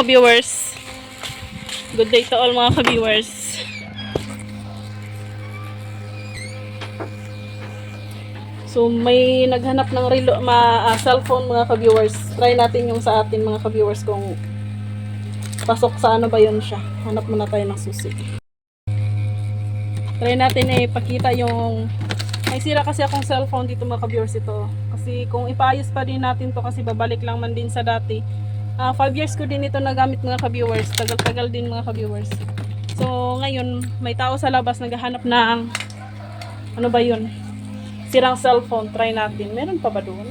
ka-viewers. Good day to all mga ka-viewers. So may naghanap ng cellphone mga ka-viewers. Try natin yung sa atin mga ka-viewers kung pasok sa ano ba yun siya. Hanap muna tayo ng susi. Try natin ipakita yung may sira kasi akong cellphone dito mga ka-viewers ito. Kasi kung ipaayos pa din natin to kasi babalik lang man din sa dati. 5 years ko din ito nagamit mga ka-viewers. Tagal-tagal din mga ka-viewers. So ngayon may tao sa labas naghahanap ng ano ba yun? Sirang cellphone. Try natin. Meron pa ba doon?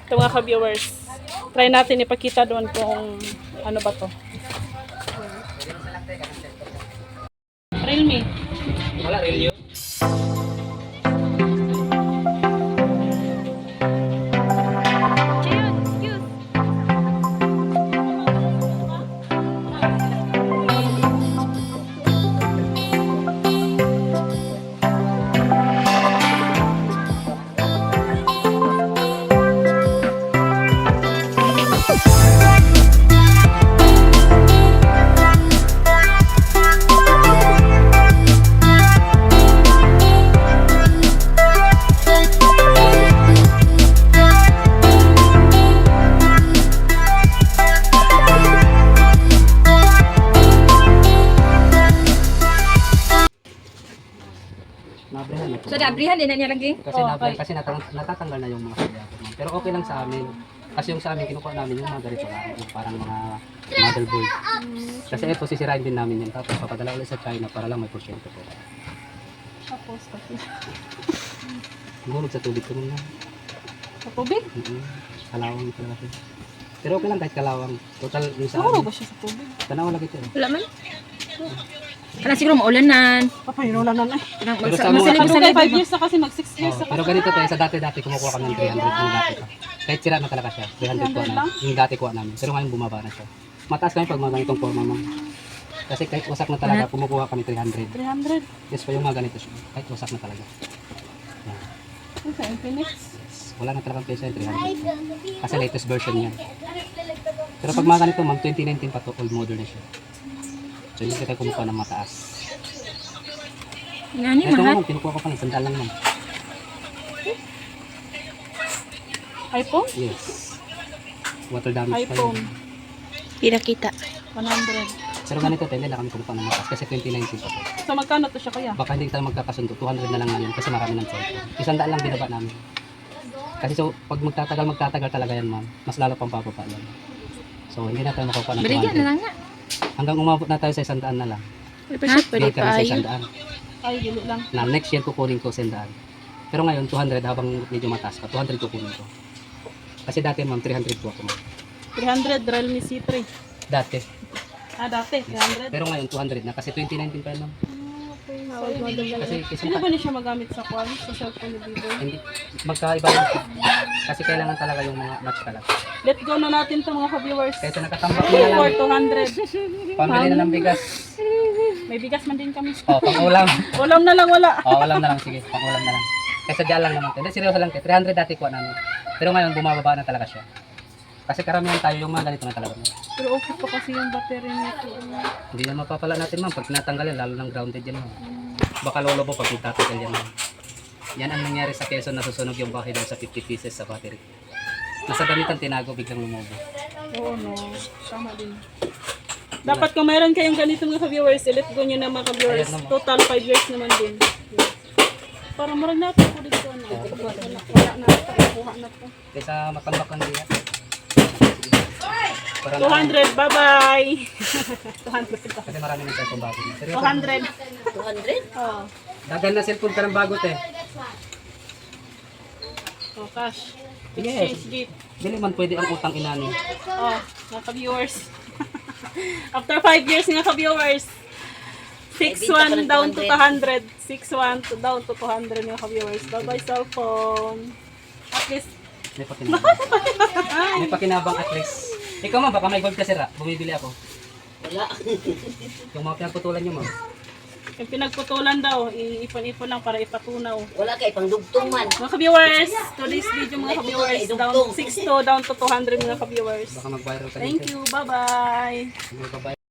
Ito mga ka-viewers. Try natin ipakita doon kung ano ba to. Realme. Wala, Realme. So, nabrihan din na niya lagi? Kasi kasi natatanggal na yung mga sadyakot. Pero okay lang sa amin. Kasi yung sa amin, kinukuha namin yung mga ganito lang. Yung parang mga motherboard. Kasi ito, sisirain din namin yan. Tapos papadala ulit sa China para lang may porsyento po. Tapos kasi. Gumulog sa tubig ko muna. Sa tubig? Kalawang ito kasi. Pero okay lang kahit kalawang. Total yung sa Siguro amin. ba siya sa tubig? Tanaw lagi ito. Wala man? Kana siguro maulanan. Papahinulan na na. Pero sa mga- Ano kay 5 years na kasi mag 6 years na Pero ganito tayo, sa dati kumukuha kami ng 300 yung dati pa. Kahit sira na talaga siya, 300 kuha 300 namin. Yung dati kuha namin. Pero ngayon bumaba na siya. Mataas kami pag mga ganitong forma mo. Kasi kahit wasak na talaga, kumukuha kami 300. 300. Yes pa yung mga ganito siya. Kahit wasak na talaga. Yan. Ano sa Infinix? Wala na talagang pesa yung 300. Kasi latest version yan. Pero pag mga ganito ma'am, 2019 pa to, old model na siya. So hindi kita kumukuha ng mataas. Nga ni, Ito mahal. ma'am, kinukuha ko pa ng sandal lang ma'am. iPhone? Yes. Water damage pa iPhone. yun. Pinakita. 100. Pero ganito tayo, hindi na kami kumukuha ng mataas kasi 2019 pa to. So magkano to siya kaya? Baka hindi tayo magkakasundo, 200 na lang ngayon kasi marami ng cellphone. 100 lang binaba namin. Kasi so, pag magtatagal talaga yan ma'am, mas lalo pang bababa yan. So hindi na tayo makukuha ng Balikan na 200. lang nga. Hanggang umabot na tayo sa 100 na lang. Ha? Balik kami sa 100. Ay, dili lang. Na next year kukunin ko 100. Pero ngayon 200 habang medyo mataas pa, 200 kukunin ko. Kasi dati ma'am 300 po ako ma'am. 300 Realme C3. Dati. Dati 300. Pero ngayon 200 na kasi 2019 pa yan ma'am. Kasi Hindi ba niya siya magamit sa kwan? Sa cellphone ni Bibo? hindi magkaiba yun. Kasi kailangan talaga yung mga match talaga. Let go na natin to mga ka-viewers. Kaya nakatambak na lang. For 200. Pambili na ng bigas. May bigas man din kami. Oh, pang-ulam. Ulam na lang wala. Oh, ulam na lang. Sige, pang-ulam na lang. Kaysa dyan lang naman. Hindi, seryoso lang. 300 dati kuha namin. Pero ngayon, bumababa na talaga siya. Kasi karamihan tayo yung mga ganito na talaga. Pero okay pa kasi yung battery nito. Hindi na mapapala natin ma'am. Pag tinatanggal yan, lalo ng grounded yan ma'am. Baka lolo po pag itatagal yan ma'am. Yan ang nangyari sa Quezon, nasusunog yung bahay doon sa 50 pieces sa battery. Nasa gamitan tinago, biglang lumobo. Oo no. Tama din. Dapat kung mayroon kayong ganito mga ka-viewers, let go nyo na mga ka-viewers. Ayan naman. Total 5 years naman din. Para marag natin po dito na. Wala na ito. Kuha na ito. Kaysa matambak lang diya. 200. Bye-bye. 200. Kasi marami ng cellphone bago. Seryoso. 200. 200? Oo. Dagan na cellphone ka ng bago te. Oh, cash. Yes. Exchange gift. Dili man pwede ang utang inani. Oh, mga ka-viewers. After 5 years nga ka-viewers. 6-1 down to 200. 6-1 down to 200 mga ka-viewers. Bye-bye cellphone. At least, May pakinabang. May pakinabang at least. Ikaw ma'am, baka may gold ka sira. Bumibili ako. Wala. Yung mga pinagputulan nyo ma'am. Yung pinagputulan daw, iipon-ipon lang para ipatunaw. Wala kay pang dugtong man. Mga ka-viewers, today's video mga ka-viewers, down 6 to down to 200 mga ka-viewers. Baka mag-viral ka Thank dito. you, bye-bye! Sige, bye-bye.